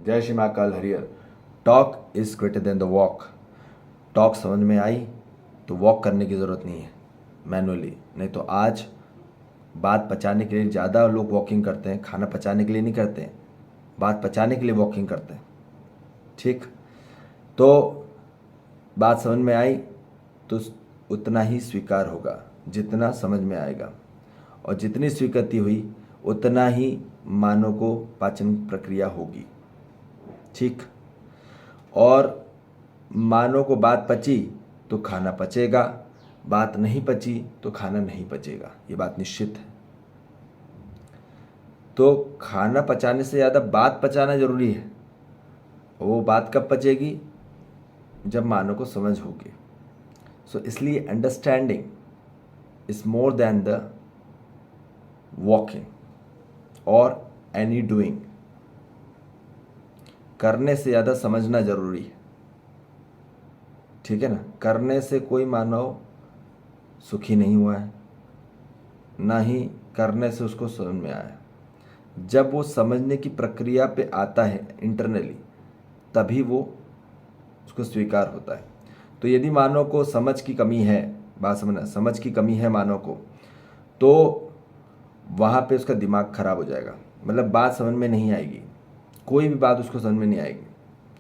जय Shri Mahakal Harihar. Talk is greater than the walk. Talk समझ में आई तो वॉक करने की ज़रूरत नहीं है मैनुअली। नहीं तो आज बात पचाने के लिए ज़्यादा लोग वॉकिंग करते हैं, खाना पचाने के लिए नहीं करते हैं, बात पचाने के लिए वॉकिंग करते हैं। ठीक, तो बात समझ में आई तो उतना ही स्वीकार होगा जितना समझ में आएगा, और जितनी स्वीकृति हुई उतना ही मानव को पाचन प्रक्रिया होगी। ठीक, और मानव को बात पची तो खाना पचेगा, बात नहीं पची तो खाना नहीं पचेगा, ये बात निश्चित है। तो खाना पचाने से ज़्यादा बात पचाना जरूरी है। वो बात कब पचेगी? जब मानव को समझ होगी। सो इसलिए understanding is more than the walking और एनी डूइंग। करने से ज़्यादा समझना जरूरी है। ठीक है ना। करने से कोई मानव सुखी नहीं हुआ है, ना ही करने से उसको समझ में आया। जब वो समझने की प्रक्रिया पे आता है इंटरनली, तभी वो उसको स्वीकार होता है। तो यदि मानव को समझ की कमी है, बात समझना, समझ की कमी है मानव को, तो वहाँ पे उसका दिमाग खराब हो जाएगा। मतलब बात समझ में नहीं आएगी, कोई भी बात उसको समझ में नहीं आएगी।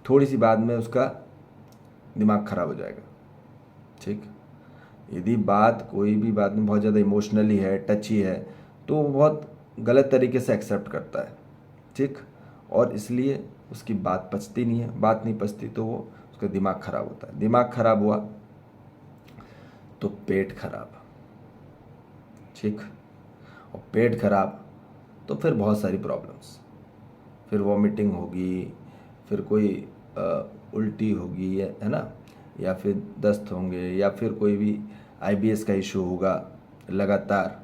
थोड़ी सी बात में उसका दिमाग खराब हो जाएगा। ठीक, यदि बात कोई भी बात में बहुत ज़्यादा इमोशनली है, टची है, तो वो बहुत गलत तरीके से एक्सेप्ट करता है। ठीक, और इसलिए उसकी बात पचती नहीं है। बात नहीं पचती तो वो उसका दिमाग खराब होता है। दिमाग खराब हुआ तो पेट खराब। ठीक, और पेट खराब तो फिर बहुत सारी प्रॉब्लम्स, फिर वॉमिटिंग होगी, फिर कोई उल्टी होगी, है ना, या फिर दस्त होंगे, या फिर कोई भी आईबीएस का इशू होगा लगातार।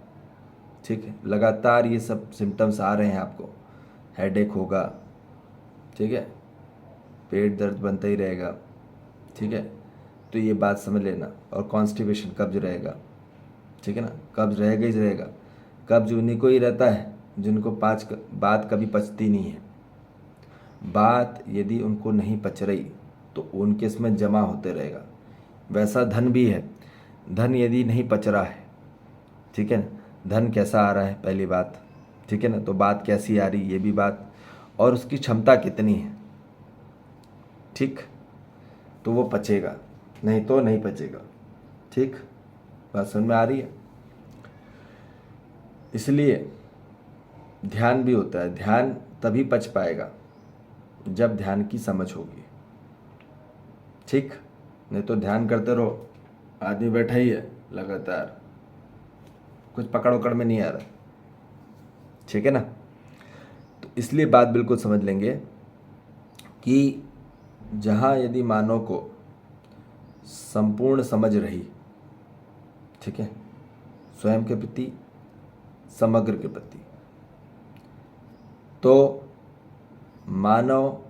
ठीक है, लगातार ये सब सिम्टम्स आ रहे हैं आपको। हेडेक होगा, ठीक है, पेट दर्द बनता ही रहेगा। ठीक है, तो ये बात समझ लेना। और कॉन्स्टिपेशन, कब्ज रहेगा। ठीक है ना, कब्ज रहेगा ही रहेगा। कब्ज उन्हीं को ही रहता है जिनको बात कभी पचती नहीं है। बात यदि उनको नहीं पच रही तो उनके इसमें जमा होते रहेगा। वैसा धन भी है। धन यदि नहीं पच रहा है, ठीक है ना, धन कैसा आ रहा है पहली बात, ठीक है ना, तो बात कैसी आ रही ये भी बात, और उसकी क्षमता कितनी है। ठीक, तो वो पचेगा, नहीं तो नहीं पचेगा। ठीक, बात समझ में आ रही है। इसलिए ध्यान भी होता है। ध्यान तभी पच पाएगा जब ध्यान की समझ होगी। ठीक, नहीं तो ध्यान करते रहो, आदमी बैठा ही है लगातार, कुछ पकड़ उकड़ में नहीं आ रहा। ठीक है ना। तो इसलिए बात बिल्कुल समझ लेंगे कि जहाँ यदि मानव को संपूर्ण समझ रही, ठीक है, स्वयं के प्रति, समग्र के प्रति, तो मानव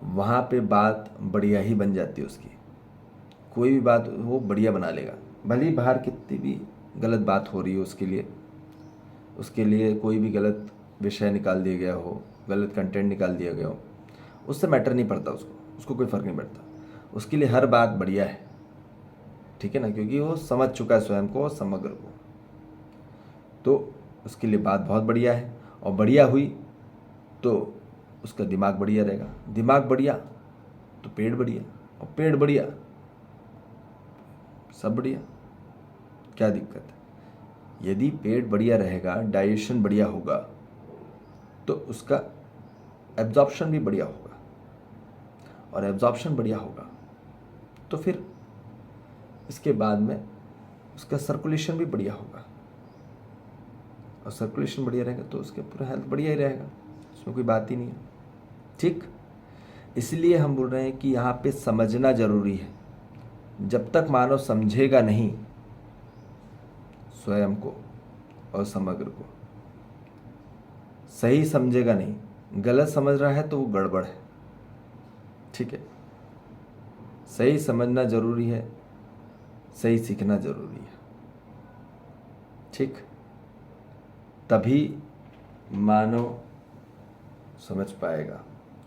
वहाँ पे बात बढ़िया ही बन जाती है उसकी। कोई भी बात वो बढ़िया बना लेगा, भले ही बाहर कितनी भी गलत बात हो रही हो उसके लिए कोई भी गलत विषय निकाल दिया गया हो, गलत कंटेंट निकाल दिया गया हो, उससे मैटर नहीं पड़ता उसको कोई फ़र्क नहीं पड़ता। उसके लिए हर बात बढ़िया है। ठीक है ना, क्योंकि वो समझ चुका है स्वयं को और समग्र को। तो उसके लिए बात बहुत बढ़िया है, और बढ़िया हुई तो उसका दिमाग बढ़िया रहेगा। दिमाग बढ़िया तो पेट बढ़िया, और पेट बढ़िया सब बढ़िया। क्या दिक्कत है? यदि पेट बढ़िया रहेगा, डाइजेशन बढ़िया होगा, तो उसका एब्जॉर्प्शन भी बढ़िया होगा, और एब्जॉर्प्शन बढ़िया होगा तो फिर इसके बाद में उसका सर्कुलेशन भी बढ़िया होगा, और सर्कुलेशन बढ़िया रहेगा तो उसके पूरा हेल्थ बढ़िया ही रहेगा, उसमें कोई बात ही नहीं है। ठीक, इसलिए हम बोल रहे हैं कि यहाँ पे समझना ज़रूरी है। जब तक मानव समझेगा नहीं स्वयं को और समग्र को, सही समझेगा नहीं, गलत समझ रहा है तो वो गड़बड़ है। ठीक है, सही समझना ज़रूरी है, सही सीखना ज़रूरी है। ठीक, तभी मानव समझ पाएगा।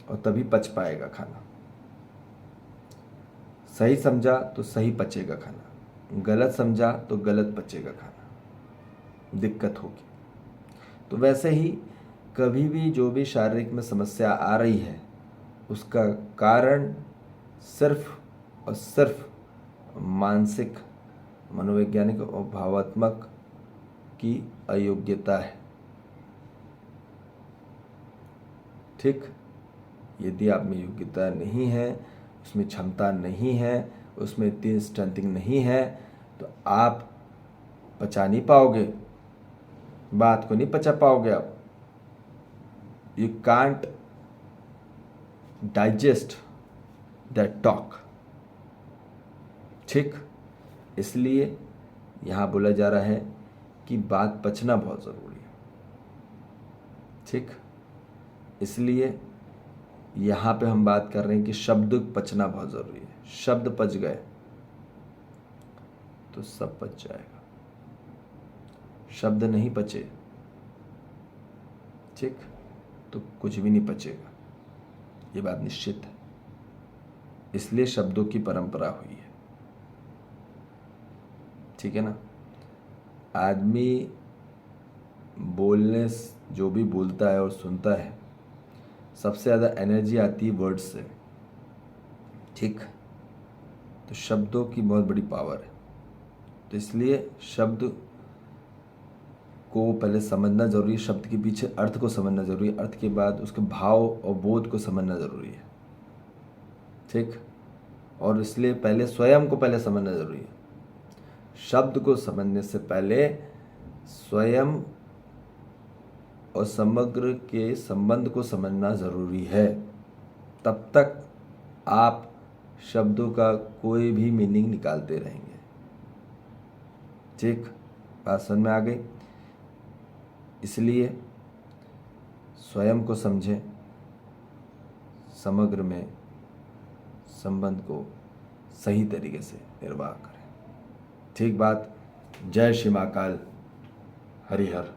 और तभी पच पाएगा खाना। सही समझा तो सही पचेगा खाना, गलत समझा तो गलत पचेगा खाना, दिक्कत होगी। तो वैसे ही कभी भी जो भी शारीरिक में समस्या आ रही है उसका कारण सिर्फ और सिर्फ मानसिक, मनोवैज्ञानिक और भावात्मक की अयोग्यता है। ठीक, यदि आप में योग्यता नहीं है, उसमें क्षमता नहीं है, उसमें इतनी स्ट्रेंथिंग नहीं है, तो आप पचा नहीं पाओगे, बात को नहीं पचा पाओगे आप। You can't digest that talk. ठीक, इसलिए यहाँ बोला जा रहा है कि बात पचना बहुत ज़रूरी है। ठीक, इसलिए यहाँ पे हम बात कर रहे हैं कि शब्द पचना बहुत ज़रूरी है। शब्द पच गए तो सब पच जाएगा, शब्द नहीं पचे, ठीक, तो कुछ भी नहीं पचेगा, ये बात निश्चित है। इसलिए शब्दों की परंपरा हुई है। ठीक है ना। आदमी बोलने, जो भी बोलता है और सुनता है, सबसे ज़्यादा एनर्जी आती है वर्ड्स से। ठीक, तो शब्दों की बहुत बड़ी पावर है। तो इसलिए शब्द को पहले समझना ज़रूरी है, शब्द के पीछे अर्थ को समझना ज़रूरी है, अर्थ के बाद उसके भाव और बोध को समझना ज़रूरी है। ठीक, और इसलिए पहले स्वयं को पहले समझना ज़रूरी है। शब्द को समझने से पहले स्वयं और समग्र के संबंध को समझना ज़रूरी है। तब तक आप शब्दों का कोई भी मीनिंग निकालते रहेंगे। ठीक, बात समझ में आ गई। इसलिए स्वयं को समझें, समग्र में संबंध को सही तरीके से निर्वाह करें। ठीक बात। जय श्री महाकाल, हरिहर।